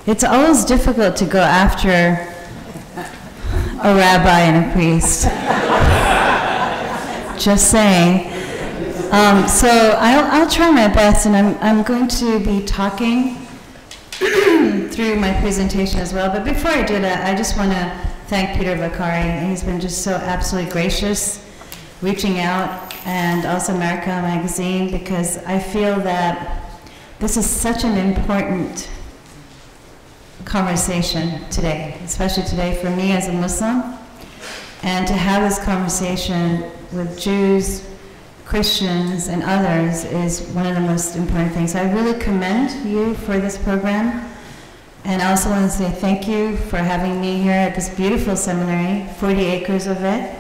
It's always difficult to go after a rabbi and a priest. Just saying. So I'll try my best, and I'm going to be talking through my presentation as well. But before I do that, I just want to thank Peter Vakari. He's been just so absolutely gracious, reaching out, and also America Magazine, because I feel that this is such an important conversation today, especially today for me as a Muslim, and to have this conversation with Jews, Christians, and others is one of the most important things. I really commend you for this program, and I also want to say thank you for having me here at this beautiful seminary, 40 acres of it,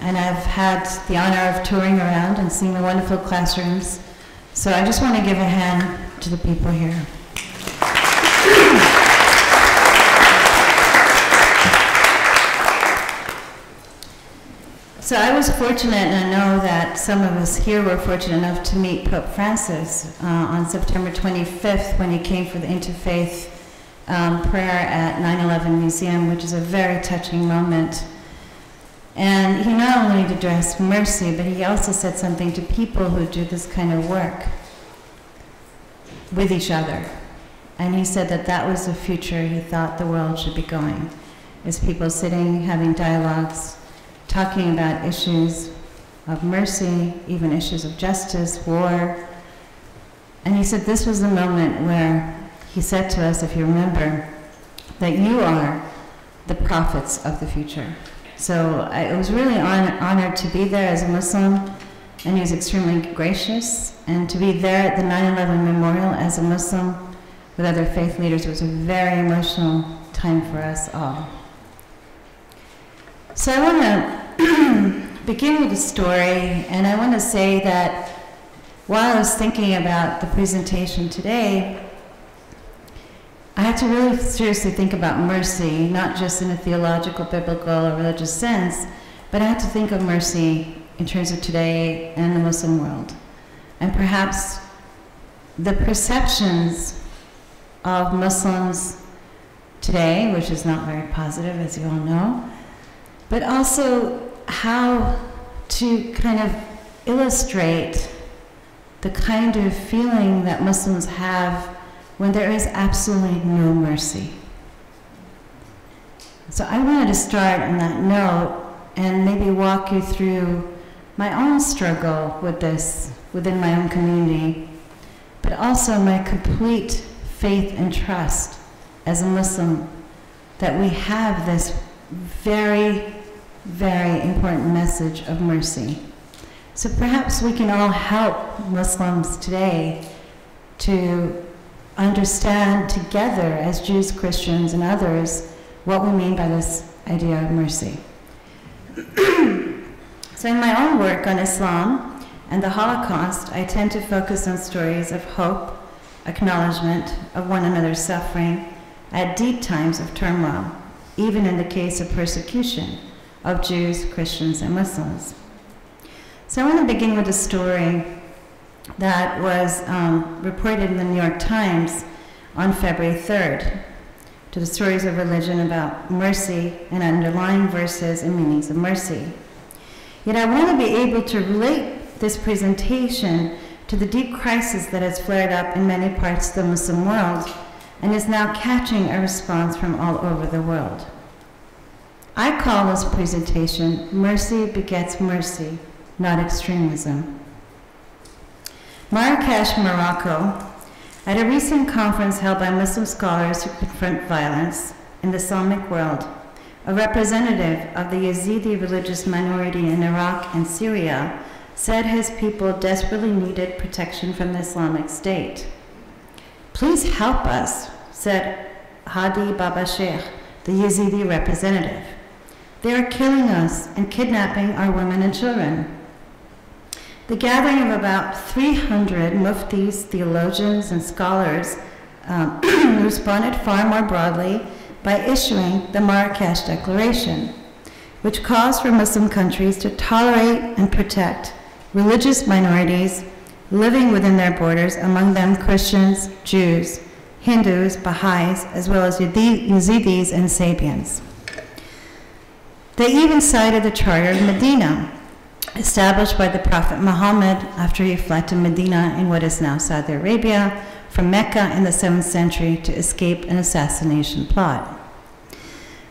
and I've had the honor of touring around and seeing the wonderful classrooms. So I just want to give a hand to the people here. So I was fortunate, and I know that some of us here were fortunate enough to meet Pope Francis on September 25th when he came for the interfaith prayer at 9/11 Museum, which is a very touching moment. And he not only addressed mercy, but he also said something to people who do this kind of work with each other. And he said that that was the future he thought the world should be going, is people sitting, having dialogues, talking about issues of mercy, even issues of justice, war. And he said this was the moment where he said to us, if you remember, that you are the prophets of the future. So I was really honored to be there as a Muslim, and he was extremely gracious. And to be there at the 9/11 memorial as a Muslim with other faith leaders was a very emotional time for us all. So I want to begin with a story, and I want to say that while I was thinking about the presentation today, I had to really seriously think about mercy, not just in a theological, biblical, or religious sense, but I had to think of mercy in terms of today and the Muslim world. And perhaps the perceptions of Muslims today, which is not very positive, as you all know, but also how to kind of illustrate the kind of feeling that Muslims have when there is absolutely no mercy. So I wanted to start on that note and maybe walk you through my own struggle with this within my own community, but also my complete faith and trust as a Muslim that we have this very, very important message of mercy. So perhaps we can all help Muslims today to understand together as Jews, Christians, and others what we mean by this idea of mercy. So in my own work on Islam and the Holocaust, I tend to focus on stories of hope, acknowledgement of one another's suffering at deep times of turmoil, even in the case of persecution of Jews, Christians, and Muslims. So I want to begin with a story that was reported in the New York Times on February 3rd, to the stories of religion about mercy and underlying verses and meanings of mercy. Yet I want to be able to relate this presentation to the deep crisis that has flared up in many parts of the Muslim world and is now catching a response from all over the world. I call this presentation Mercy Begets Mercy, Not Extremism. Marrakesh, Morocco, at a recent conference held by Muslim scholars who confront violence in the Islamic world, a representative of the Yazidi religious minority in Iraq and Syria said his people desperately needed protection from the Islamic State. "Please help us," said Hadi Baba Sheikh, the Yazidi representative. "They are killing us and kidnapping our women and children." The gathering of about 300 muftis, theologians, and scholars responded far more broadly by issuing the Marrakesh Declaration, which calls for Muslim countries to tolerate and protect religious minorities living within their borders, among them Christians, Jews, Hindus, Baha'is, as well as Yazidis and Sabians. They even cited the Charter of Medina, established by the Prophet Muhammad after he fled to Medina in what is now Saudi Arabia from Mecca in the 7th century to escape an assassination plot.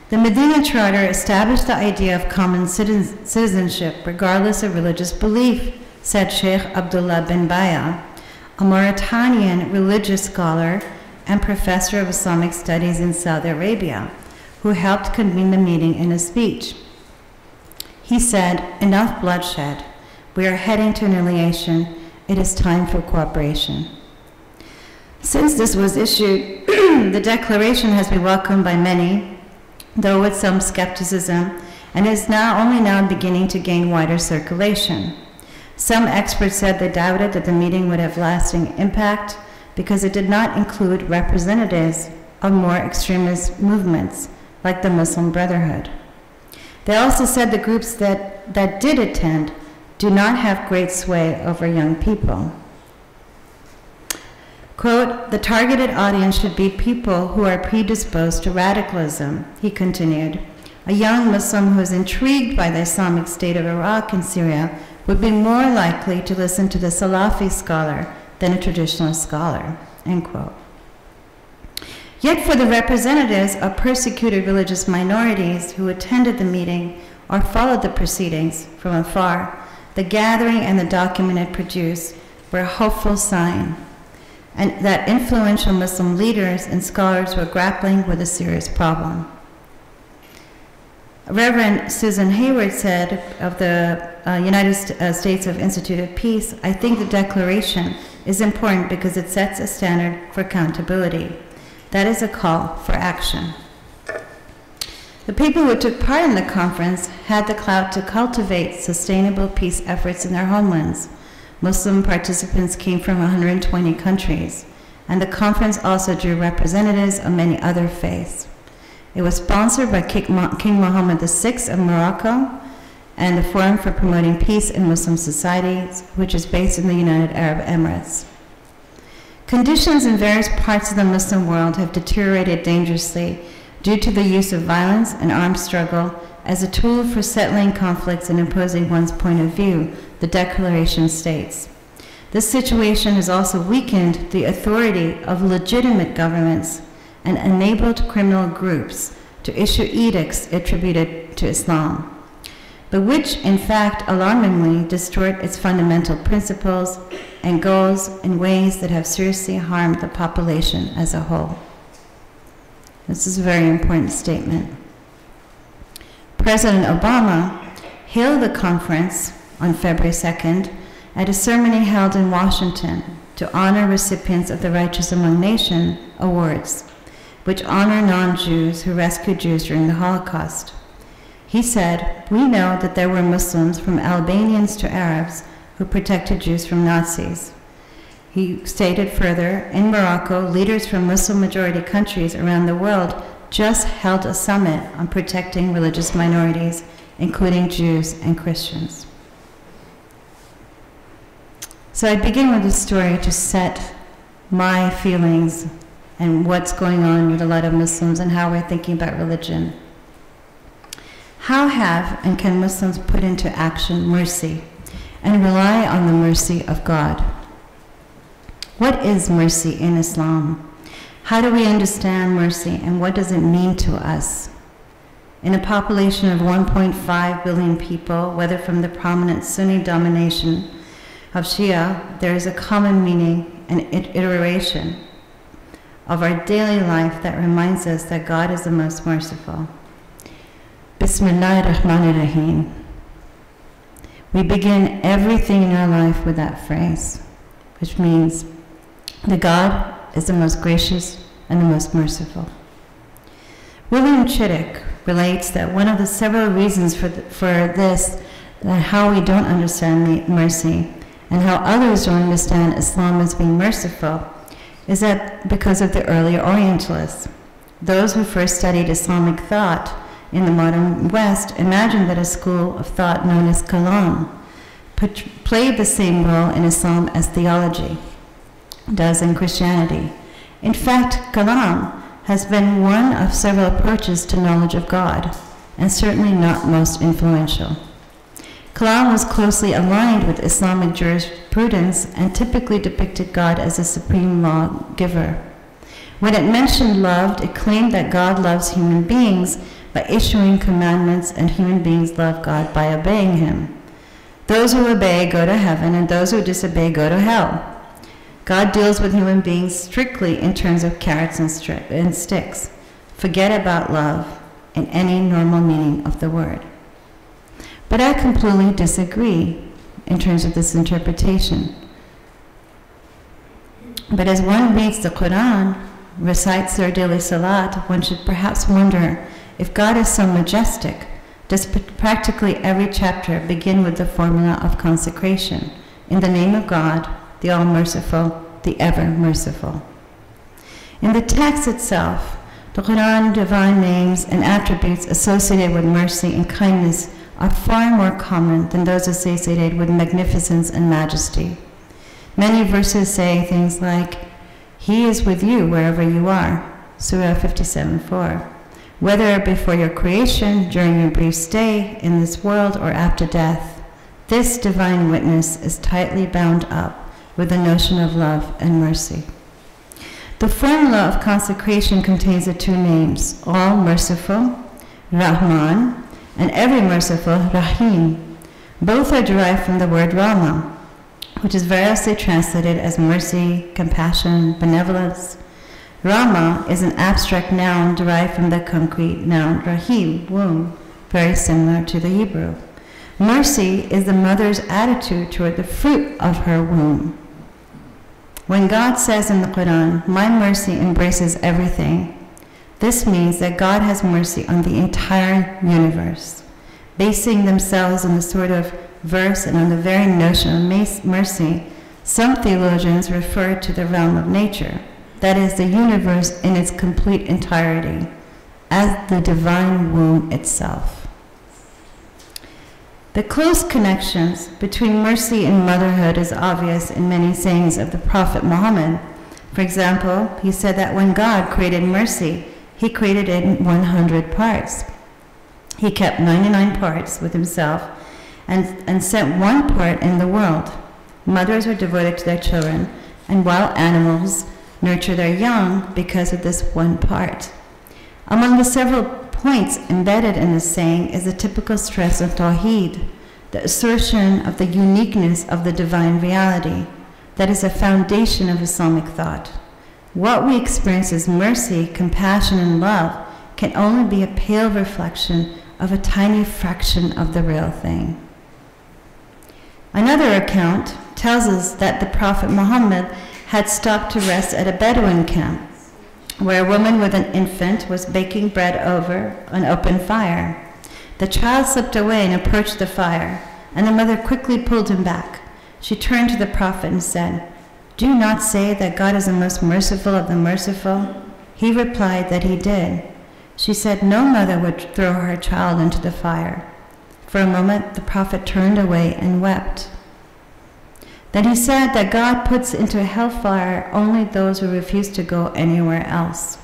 The Medina Charter established the idea of common citizenship regardless of religious belief, said Sheikh Abdullah bin Baya, a Mauritanian religious scholar and professor of Islamic studies in Saudi Arabia, who helped convene the meeting in a speech. He said, "Enough bloodshed. We are heading to annihilation. It is time for cooperation." Since this was issued, the declaration has been welcomed by many, though with some skepticism, and is only now beginning to gain wider circulation. Some experts said they doubted that the meeting would have lasting impact because it did not include representatives of more extremist movements, like the Muslim Brotherhood. They also said the groups that did attend do not have great sway over young people. Quote, "The targeted audience should be people who are predisposed to radicalism," he continued. "A young Muslim who is intrigued by the Islamic State of Iraq and Syria would be more likely to listen to the Salafi scholar than a traditional scholar," end quote. Yet for the representatives of persecuted religious minorities who attended the meeting or followed the proceedings from afar, the gathering and the document it produced were a hopeful sign, and that influential Muslim leaders and scholars were grappling with a serious problem. Reverend Susan Hayward said of the United States of Institute of Peace, "I think the declaration is important because it sets a standard for accountability. That is a call for action." The people who took part in the conference had the clout to cultivate sustainable peace efforts in their homelands. Muslim participants came from 120 countries, and the conference also drew representatives of many other faiths. It was sponsored by King Mohammed VI of Morocco and the Forum for Promoting Peace in Muslim Societies, which is based in the United Arab Emirates. Conditions in various parts of the Muslim world have deteriorated dangerously due to the use of violence and armed struggle as a tool for settling conflicts and imposing one's point of view, the declaration states. This situation has also weakened the authority of legitimate governments and enabled criminal groups to issue edicts attributed to Islam, but which in fact alarmingly distort its fundamental principles and goals in ways that have seriously harmed the population as a whole. This is a very important statement. President Obama hailed the conference on February 2nd at a ceremony held in Washington to honor recipients of the Righteous Among Nations Awards, which honor non-Jews who rescued Jews during the Holocaust. He said, "We know that there were Muslims, from Albanians to Arabs, who protected Jews from Nazis." He stated further, "In Morocco, leaders from Muslim-majority countries around the world just held a summit on protecting religious minorities, including Jews and Christians." So I begin with this story to set my feelings and what's going on with a lot of Muslims and how we're thinking about religion. How have and can Muslims put into action mercy and rely on the mercy of God? What is mercy in Islam? How do we understand mercy and what does it mean to us? In a population of 1.5 billion people, whether from the prominent Sunni domination of Shia, there is a common meaning and iteration of our daily life that reminds us that God is the most merciful. Bismillahir Rahmanir Rahim. We begin everything in our life with that phrase, which means that God is the most gracious and the most merciful. William Chittick relates that one of the several reasons for this, that how we don't understand mercy and how others don't understand Islam as being merciful, is that because of the earlier Orientalists. Those who first studied Islamic thought in the modern West imagined that a school of thought known as Kalam played the same role in Islam as theology does in Christianity, In fact, Kalam has been one of several approaches to knowledge of God, and certainly not most influential. Kalam was closely aligned with Islamic jurisprudence and typically depicted God as a supreme lawgiver. When it mentioned loved, it claimed that God loves human beings by issuing commandments, and human beings love God by obeying him. Those who obey go to heaven, and those who disobey go to hell. God deals with human beings strictly in terms of carrots and sticks. Forget about love in any normal meaning of the word. But I completely disagree in terms of this interpretation. But as one reads the Quran, recites their daily salat, one should perhaps wonder, if God is so majestic, does practically every chapter begin with the formula of consecration? In the name of God, the All-Merciful, the Ever-Merciful. In the text itself, the Quran divine names and attributes associated with mercy and kindness are far more common than those associated with magnificence and majesty. Many verses say things like, He is with you wherever you are, Surah 57:4. Whether before your creation, during your brief stay in this world, or after death, this divine witness is tightly bound up with the notion of love and mercy. The formula of consecration contains the two names, All-Merciful, Rahman, and Ever-Merciful, Rahim. Both are derived from the word Rama, which is variously translated as mercy, compassion, benevolence. Rama is an abstract noun derived from the concrete noun Rahim, womb, very similar to the Hebrew. Mercy is the mother's attitude toward the fruit of her womb. When God says in the Quran, my mercy embraces everything, this means that God has mercy on the entire universe. Basing themselves on the sort of verse and on the very notion of mercy, some theologians refer to the realm of nature, that is, the universe in its complete entirety, as the divine womb itself. The close connections between mercy and motherhood is obvious in many sayings of the Prophet Muhammad. For example, he said that when God created mercy, he created it in 100 parts. He kept 99 parts with himself and sent one part in the world. Mothers are devoted to their children, and wild animals nurture their young because of this one part. Among the several points embedded in this saying is the typical stress of Tawheed, the assertion of the uniqueness of the divine reality that is a foundation of Islamic thought. What we experience as mercy, compassion, and love can only be a pale reflection of a tiny fraction of the real thing. Another account tells us that the Prophet Muhammad had stopped to rest at a Bedouin camp, where a woman with an infant was baking bread over an open fire. The child slipped away and approached the fire, and the mother quickly pulled him back. She turned to the Prophet and said, "Do you not say that God is the most merciful of the merciful?" He replied that he did. She said no mother would throw her child into the fire. For a moment, the Prophet turned away and wept. Then he said that God puts into hellfire only those who refuse to go anywhere else.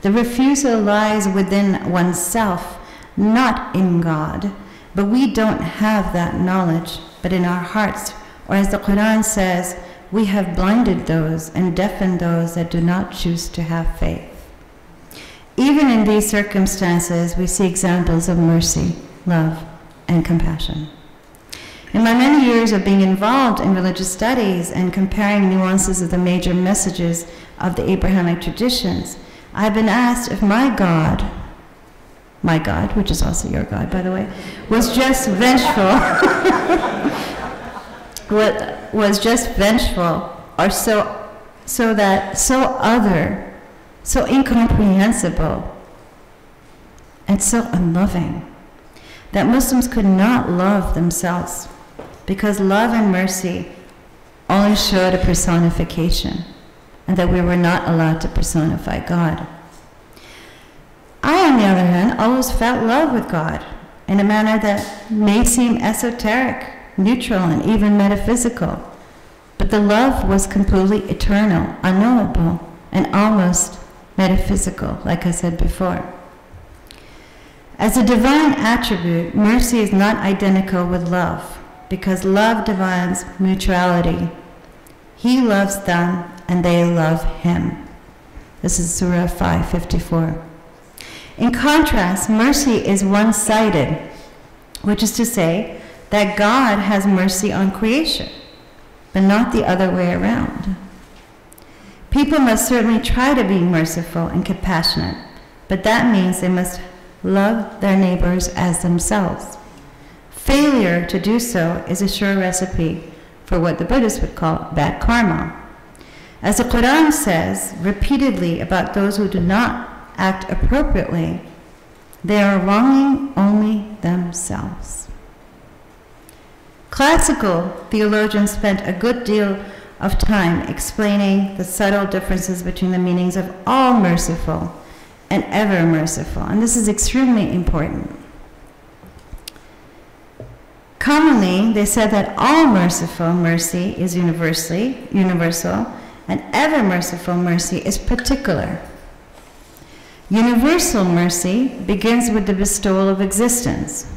The refusal lies within oneself, not in God. But we don't have that knowledge, but in our hearts, or as the Quran says, we have blinded those and deafened those that do not choose to have faith. Even in these circumstances, we see examples of mercy, love, and compassion. In my many years of being involved in religious studies and comparing nuances of the major messages of the Abrahamic traditions, I've been asked if my God, which is also your God, by the way, was just vengeful, was just vengeful, or so other, so incomprehensible, and so unloving, that Muslims could not love themselves, because love and mercy only showed a personification, and that we were not allowed to personify God. I, on the other hand, always felt love with God in a manner that may seem esoteric, neutral, and even metaphysical. But the love was completely eternal, unknowable, and almost metaphysical, like I said before. As a divine attribute, mercy is not identical with love, because love defines mutuality. He loves them, and they love him. This is Surah 5:54. In contrast, mercy is one-sided, which is to say that God has mercy on creation, but not the other way around. People must certainly try to be merciful and compassionate, but that means they must love their neighbors as themselves. Failure to do so is a sure recipe for what the Buddhists would call bad karma. As the Quran says repeatedly about those who do not act appropriately, they are wronging only themselves. Classical theologians spent a good deal of time explaining the subtle differences between the meanings of all merciful and ever merciful, and this is extremely important. Commonly, they said that all merciful mercy is universal, and ever merciful mercy is particular. Universal mercy begins with the bestowal of existence,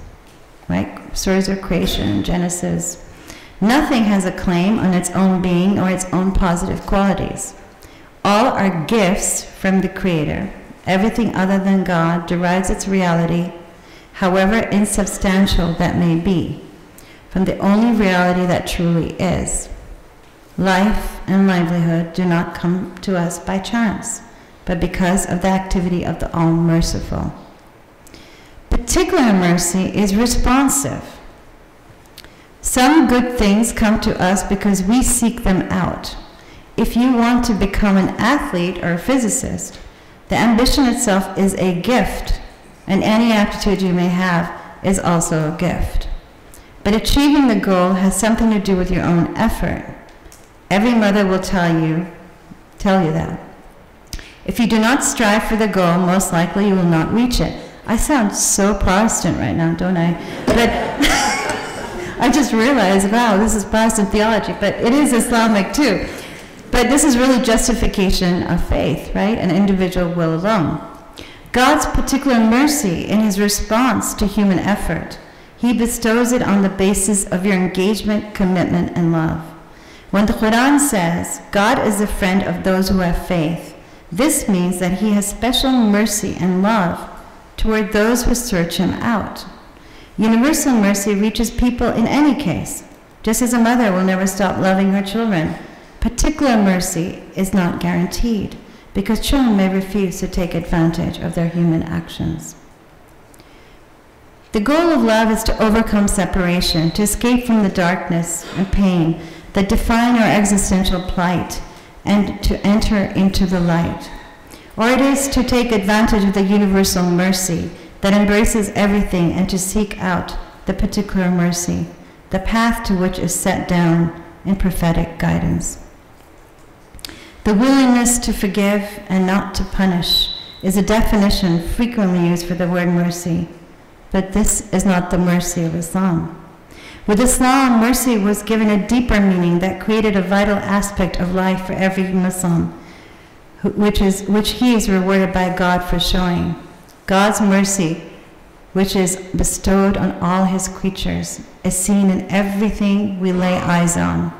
right? Stories of creation, Genesis. Nothing has a claim on its own being or its own positive qualities. All are gifts from the Creator. Everything other than God derives its reality, however insubstantial that may be, from the only reality that truly is. Life and livelihood do not come to us by chance, but because of the activity of the All-Merciful. Particular mercy is responsive. Some good things come to us because we seek them out. If you want to become an athlete or a physicist, the ambition itself is a gift, and any aptitude you may have is also a gift. But achieving the goal has something to do with your own effort. Every mother will tell you that. If you do not strive for the goal, most likely you will not reach it. I sound so Protestant right now, don't I? But I just realized, wow, this is Protestant theology, but it is Islamic too. But this is really justification of faith, right? An individual will alone. God's particular mercy in his response to human effort, he bestows it on the basis of your engagement, commitment, and love. When the Quran says, God is a friend of those who have faith, this means that he has special mercy and love toward those who search him out. Universal mercy reaches people in any case, just as a mother will never stop loving her children. Particular mercy is not guaranteed, because children may refuse to take advantage of their human actions. The goal of love is to overcome separation, to escape from the darkness and pain that define our existential plight, and to enter into the light. Or it is to take advantage of the universal mercy that embraces everything and to seek out the particular mercy, the path to which is set down in prophetic guidance. The willingness to forgive and not to punish is a definition frequently used for the word mercy, but this is not the mercy of Islam. With Islam, mercy was given a deeper meaning that created a vital aspect of life for every Muslim, which he is rewarded by God for showing. God's mercy, which is bestowed on all his creatures, is seen in everything we lay eyes on.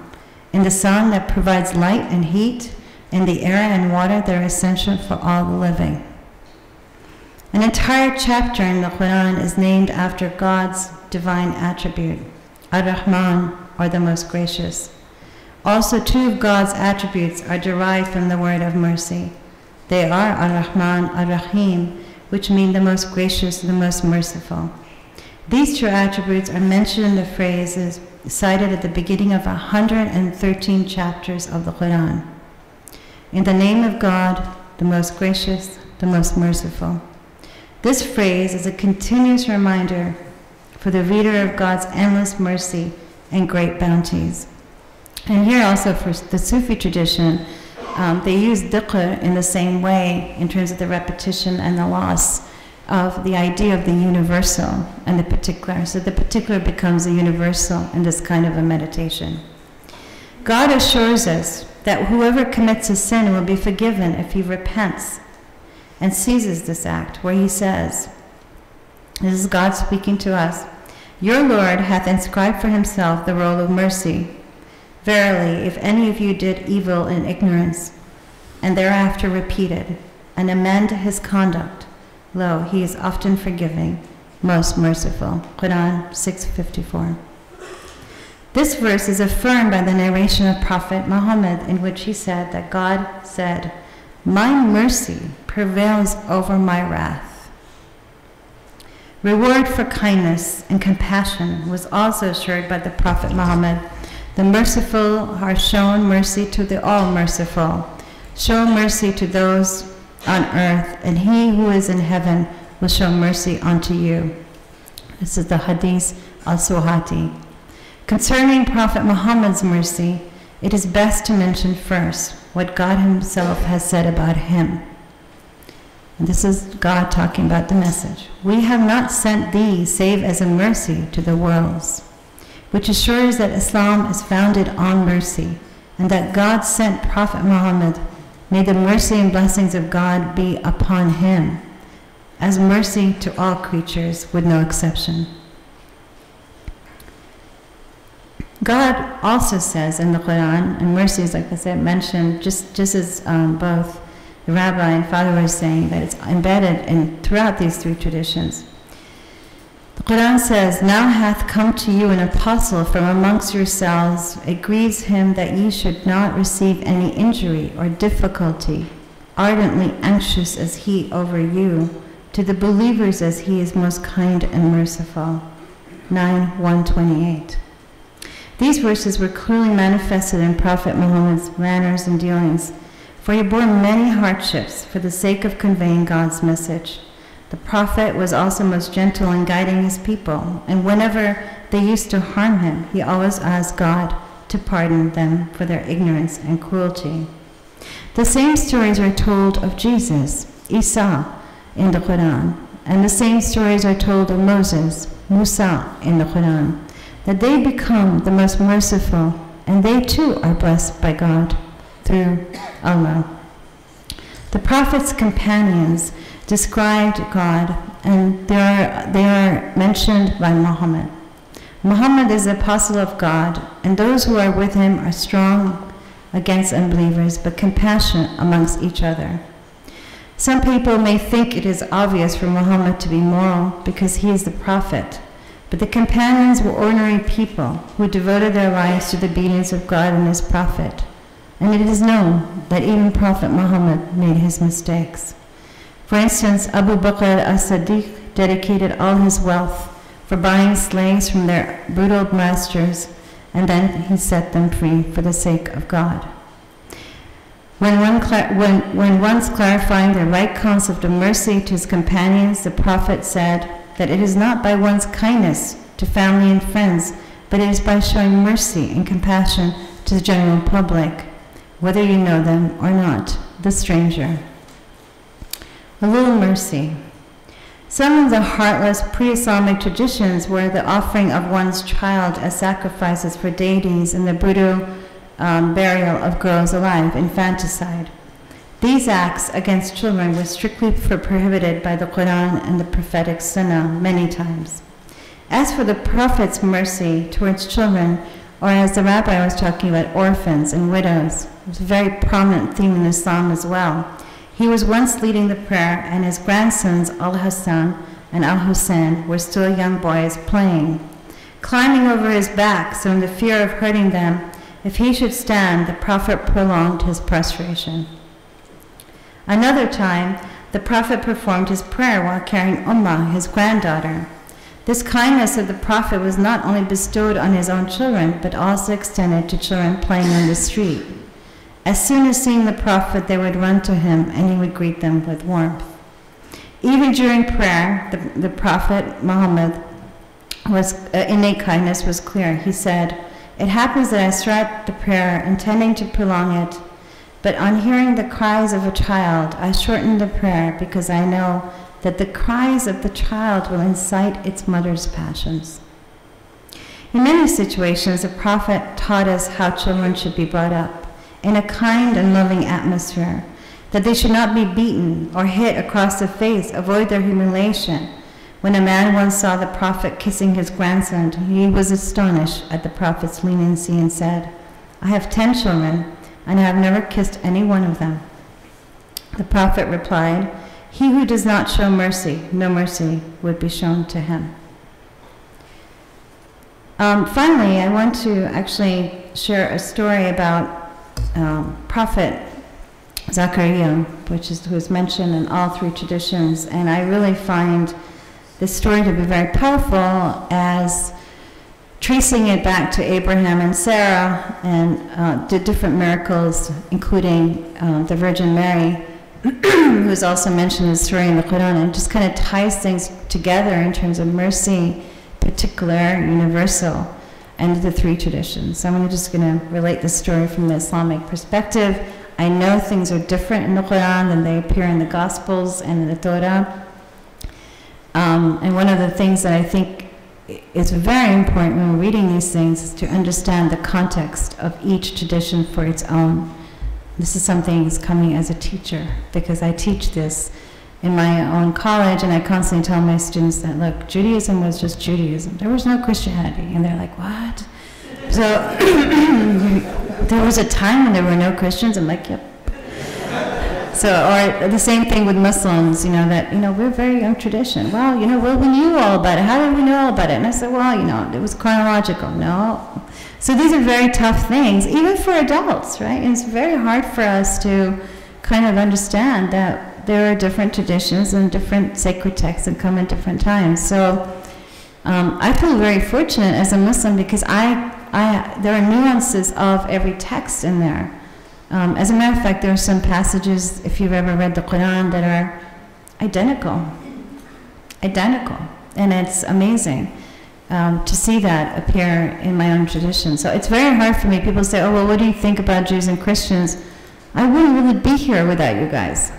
In the sun that provides light and heat, in the air and water that are essential for all the living. An entire chapter in the Quran is named after God's divine attribute, Ar-Rahman, or the Most Gracious. Also, two of God's attributes are derived from the word of mercy. They are Ar-Rahman, Ar-Rahim, which mean the Most Gracious, the Most Merciful. These two attributes are mentioned in the phrases cited at the beginning of 113 chapters of the Quran. In the name of God, the Most Gracious, the Most Merciful. This phrase is a continuous reminder for the reader of God's endless mercy and great bounties. And here also for the Sufi tradition, they use dhikr in the same way in terms of the repetition and the loss of the idea of the universal and the particular. So the particular becomes a universal in this kind of a meditation. God assures us that whoever commits a sin will be forgiven if he repents and seizes this act, where he says, this is God speaking to us, your Lord hath inscribed for himself the roll of mercy. Verily, if any of you did evil in ignorance, and thereafter repeated, and amend his conduct, lo, he is often forgiving, most merciful. Quran 6:54. This verse is affirmed by the narration of Prophet Muhammad, in which he said that God said, my mercy prevails over my wrath. Reward for kindness and compassion was also assured by the Prophet Muhammad. The merciful are shown mercy to the all-merciful. Show mercy to those on earth, and he who is in heaven will show mercy unto you. This is the Hadith al-Suhati. Concerning Prophet Muhammad's mercy, it is best to mention first what God himself has said about him. And this is God talking about the message. We have not sent thee save as a mercy to the worlds, which assures that Islam is founded on mercy, and that God sent Prophet Muhammad, may the mercy and blessings of God be upon him, as mercy to all creatures with no exception. God also says in the Quran, and mercy is, like I said, mentioned just as both the rabbi and father were saying, that it's embedded throughout these three traditions. The Quran says, now hath come to you an apostle from amongst yourselves. It grieves him that ye should not receive any injury or difficulty, ardently anxious as he over you, to the believers as he is most kind and merciful. 9:128. These verses were clearly manifested in Prophet Muhammad's manners and dealings, for he bore many hardships for the sake of conveying God's message. The Prophet was also most gentle in guiding his people, and whenever they used to harm him, he always asked God to pardon them for their ignorance and cruelty. The same stories are told of Jesus, Isa, in the Quran, and the same stories are told of Moses, Musa, in the Quran, that they become the most merciful, and they too are blessed by God through Allah. The Prophet's companions described God, and they are mentioned by Muhammad. Muhammad is the apostle of God, and those who are with him are strong against unbelievers, but compassionate amongst each other. Some people may think it is obvious for Muhammad to be moral because he is the prophet, but the companions were ordinary people who devoted their lives to the obedience of God and his prophet, and it is known that even Prophet Muhammad made his mistakes. For instance, Abu Bakr as-Siddiq dedicated all his wealth for buying slaves from their brutal masters, and then he set them free for the sake of God. When once clarifying the right concept of mercy to his companions, the Prophet said that it is not by one's kindness to family and friends, but it is by showing mercy and compassion to the general public, whether you know them or not, the stranger. A little mercy. Some of the heartless pre-Islamic traditions were the offering of one's child as sacrifices for deities and the brutal burial of girls alive, infanticide. These acts against children were strictly prohibited by the Quran and the prophetic Sunnah many times. As for the Prophet's mercy towards children, or as the rabbi was talking about, orphans and widows, it was a very prominent theme in Islam as well. He was once leading the prayer, and his grandsons, Al-Hassan and Al-Hussein, were still young boys playing. Climbing over his back, so in the fear of hurting them, if he should stand, the Prophet prolonged his prostration. Another time, the Prophet performed his prayer while carrying Ummah, his granddaughter. This kindness of the Prophet was not only bestowed on his own children, but also extended to children playing on the street. As soon as seeing the Prophet, they would run to him, and he would greet them with warmth. Even during prayer, the Prophet Muhammad innate kindness was clear. He said, "It happens that I start the prayer intending to prolong it, but on hearing the cries of a child, I shorten the prayer because I know that the cries of the child will incite its mother's passions." In many situations, the Prophet taught us how children should be brought up. in a kind and loving atmosphere, that they should not be beaten or hit across the face, avoid their humiliation. When a man once saw the Prophet kissing his grandson, he was astonished at the Prophet's leniency and said, "I have 10 children, and I have never kissed any one of them." The Prophet replied, "He who does not show mercy, no mercy would be shown to him." Finally, I want to actually share a story about Prophet Zachariah, who is mentioned in all 3 traditions, and I really find this story to be very powerful as tracing it back to Abraham and Sarah and did different miracles, including the Virgin Mary, who is also mentioned in the story in the Quran, and just kind of ties things together in terms of mercy, particular, universal, and the 3 traditions. So I'm just going to relate the story from the Islamic perspective. I know things are different in the Quran than they appear in the Gospels and in the Torah. And one of the things that I think is very important when we're reading these things is to understand the context of each tradition for its own. This is something that's coming as a teacher, because I teach this in my own college, and I constantly tell my students that, look, Judaism was just Judaism. There was no Christianity. And they're like, what? So there was a time when there were no Christians. I'm like, yep. So, or the same thing with Muslims, that, we're very young tradition. Well, we knew all about it. How did we know all about it? And I said, well, it was chronological. No. So these are very tough things, even for adults, right? And it's very hard for us to kind of understand that there are different traditions and different sacred texts that come at different times. So I feel very fortunate as a Muslim because there are nuances of every text in there. As a matter of fact, there are some passages, if you've ever read the Quran, that are identical. And it's amazing to see that appear in my own tradition. So it's very hard for me. People say, oh, well, what do you think about Jews and Christians? I wouldn't really be here without you guys.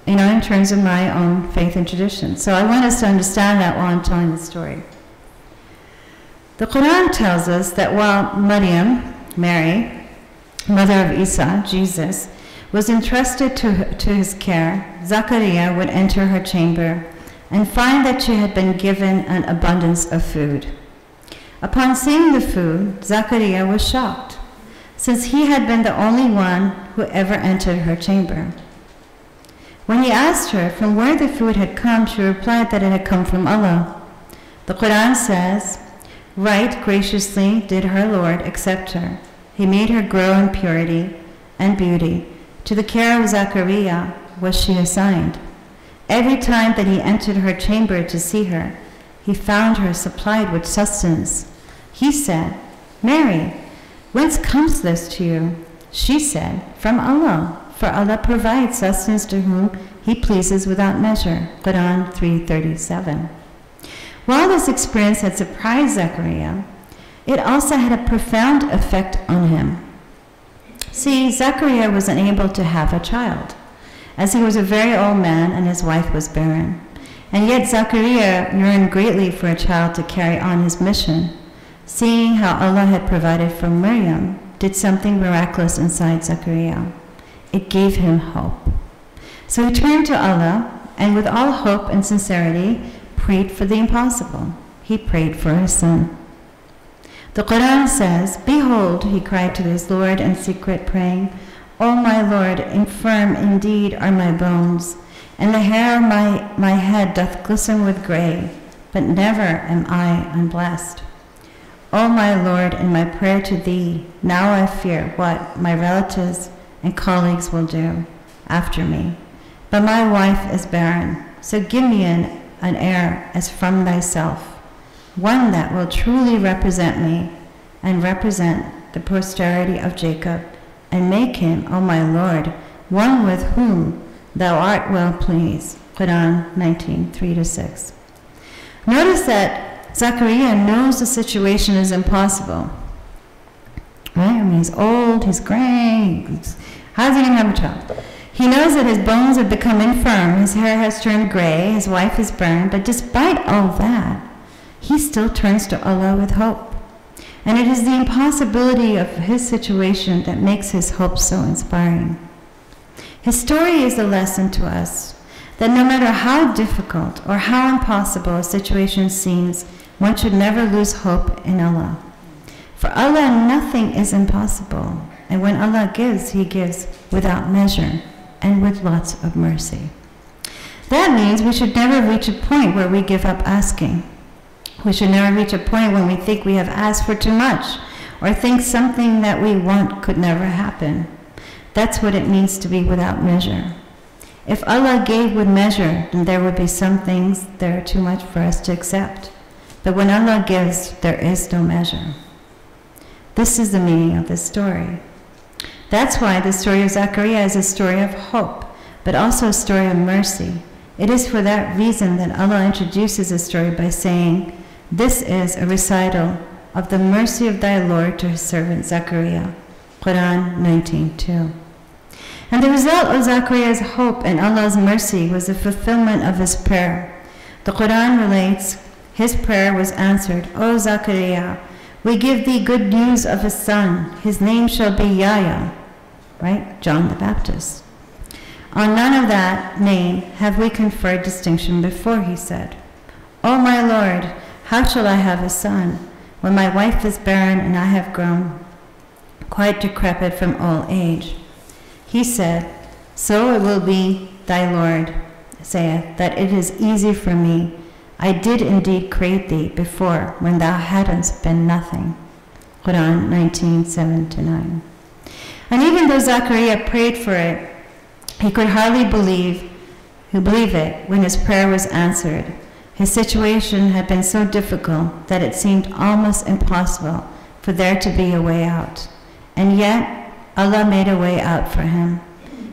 In terms of my own faith and tradition. So I want us to understand that while I'm telling the story. The Quran tells us that while Maryam, Mary, mother of Isa, Jesus, was entrusted to his care, Zachariah would enter her chamber and find that she had been given an abundance of food. Upon seeing the food, Zachariah was shocked, since he had been the only one who ever entered her chamber. When he asked her from where the food had come, she replied that it had come from Allah. The Quran says, right graciously did her Lord accept her. He made her grow in purity and beauty. To the care of Zachariah was she assigned. Every time that he entered her chamber to see her, he found her supplied with sustenance. He said, Mary, whence comes this to you? She said, from Allah, for Allah provides sustenance to whom he pleases without measure. Quran 3:37. While this experience had surprised Zechariah, it also had a profound effect on him. See, Zechariah was unable to have a child, as he was a very old man and his wife was barren. And yet Zechariah yearned greatly for a child to carry on his mission. Seeing how Allah had provided for Miriam did something miraculous inside Zechariah. It gave him hope. So he turned to Allah and with all hope and sincerity prayed for the impossible. He prayed for his son. The Quran says, behold, he cried to his Lord in secret, praying, O my Lord, infirm indeed are my bones, and the hair of my head doth glisten with gray, but never am I unblessed. O my Lord, in my prayer to thee, now I fear what my relatives and colleagues will do after me. But my wife is barren, so give me an heir as from thyself, one that will truly represent me and represent the posterity of Jacob, and make him, O my Lord, one with whom thou art well pleased. Quran 19:3-6. Notice that Zechariah knows the situation is impossible. Right? I mean, he's old, he's gray. How's he going to have a child? He knows that his bones have become infirm, his hair has turned gray, his wife is burned, but despite all that, he still turns to Allah with hope. And it is the impossibility of his situation that makes his hope so inspiring. His story is a lesson to us that no matter how difficult or how impossible a situation seems, one should never lose hope in Allah. For Allah, nothing is impossible. And when Allah gives, He gives without measure and with lots of mercy. That means we should never reach a point where we give up asking. We should never reach a point when we think we have asked for too much or think something that we want could never happen. That's what it means to be without measure. If Allah gave with measure, then there would be some things that are too much for us to accept. But when Allah gives, there is no measure. This is the meaning of this story. That's why the story of Zachariah is a story of hope, but also a story of mercy. It is for that reason that Allah introduces the story by saying, "This is a recital of the mercy of thy Lord to his servant Zachariah." Quran 19:2. And the result of Zachariah's hope and Allah's mercy was the fulfillment of his prayer. The Quran relates, his prayer was answered, "O Zachariah, we give thee good news of a son. His name shall be Yahya," right? John the Baptist. "On none of that name have we conferred distinction before," he said. "O my Lord, how shall I have a son when my wife is barren and I have grown quite decrepit from old age?" He said, "So it will be, thy Lord saith, that it is easy for me. I did indeed create thee before when thou hadst been nothing." Quran 19:7-9. And even though Zachariah prayed for it, he could hardly believe it when his prayer was answered. His situation had been so difficult that it seemed almost impossible for there to be a way out. And yet, Allah made a way out for him.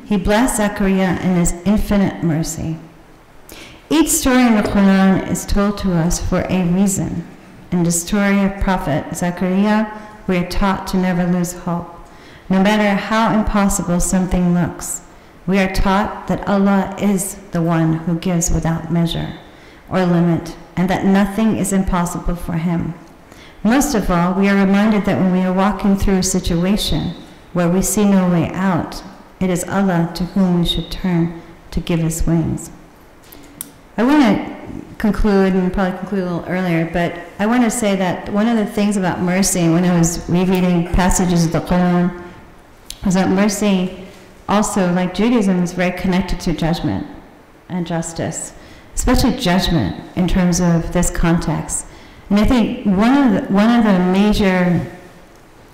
He blessed Zachariah in his infinite mercy. Each story in the Quran is told to us for a reason. In the story of Prophet Zachariah, we are taught to never lose hope. No matter how impossible something looks, we are taught that Allah is the one who gives without measure or limit, and that nothing is impossible for him. Most of all, we are reminded that when we are walking through a situation where we see no way out, it is Allah to whom we should turn to give us wings. I want to conclude, and probably conclude a little earlier, but I want to say that one of the things about mercy, when I was rereading passages of the Quran, was that mercy also, like Judaism, is very connected to judgment and justice, especially judgment in terms of this context. And I think one of the major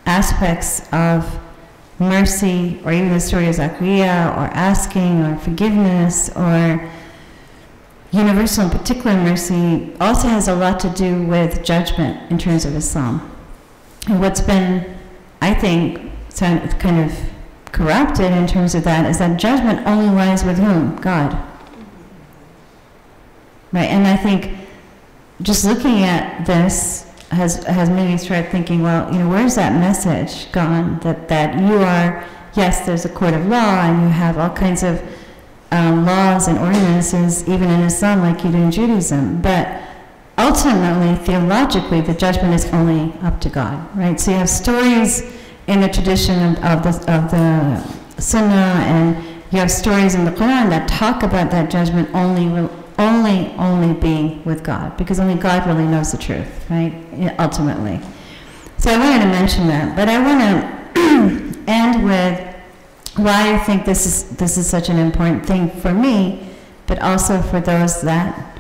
aspects of mercy, or even the story of Zachariah, or asking, or forgiveness, or universal and particular mercy, also has a lot to do with judgment in terms of Islam. And what's been, I think, kind of corrupted in terms of that is that judgment only lies with whom? God. Right, and I think just looking at this has made me start thinking, well, where's that message gone? That you are, yes, there's a court of law, and you have all kinds of laws and ordinances, even in Islam, like you do in Judaism. But ultimately, theologically, the judgment is only up to God, right? So you have stories in the tradition of the Sunnah, and you have stories in the Quran that talk about that judgment only being with God, because only God really knows the truth, right? Ultimately. So I wanted to mention that, but I want to end with why I think this is such an important thing for me, but also for those that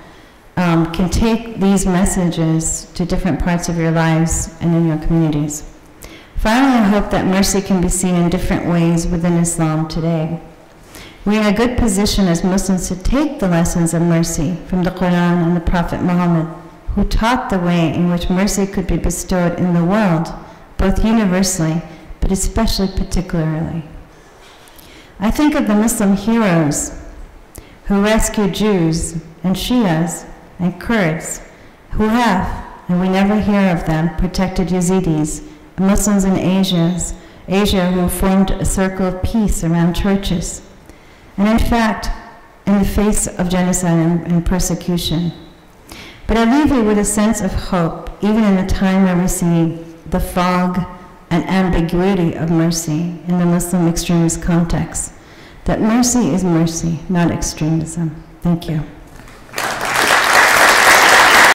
can take these messages to different parts of your lives and in your communities. Finally, I hope that mercy can be seen in different ways within Islam today. We are in a good position as Muslims to take the lessons of mercy from the Quran and the Prophet Muhammad, who taught the way in which mercy could be bestowed in the world, both universally, but especially particularly. I think of the Muslim heroes who rescued Jews and Shias and Kurds, who have, and we never hear of them, protected Yazidis, Muslims in Asia who formed a circle of peace around churches. And in fact, in the face of genocide and persecution. But I leave you with a sense of hope, even in a time where we see the fog and ambiguity of mercy in the Muslim extremist context. That mercy is mercy, not extremism. Thank you.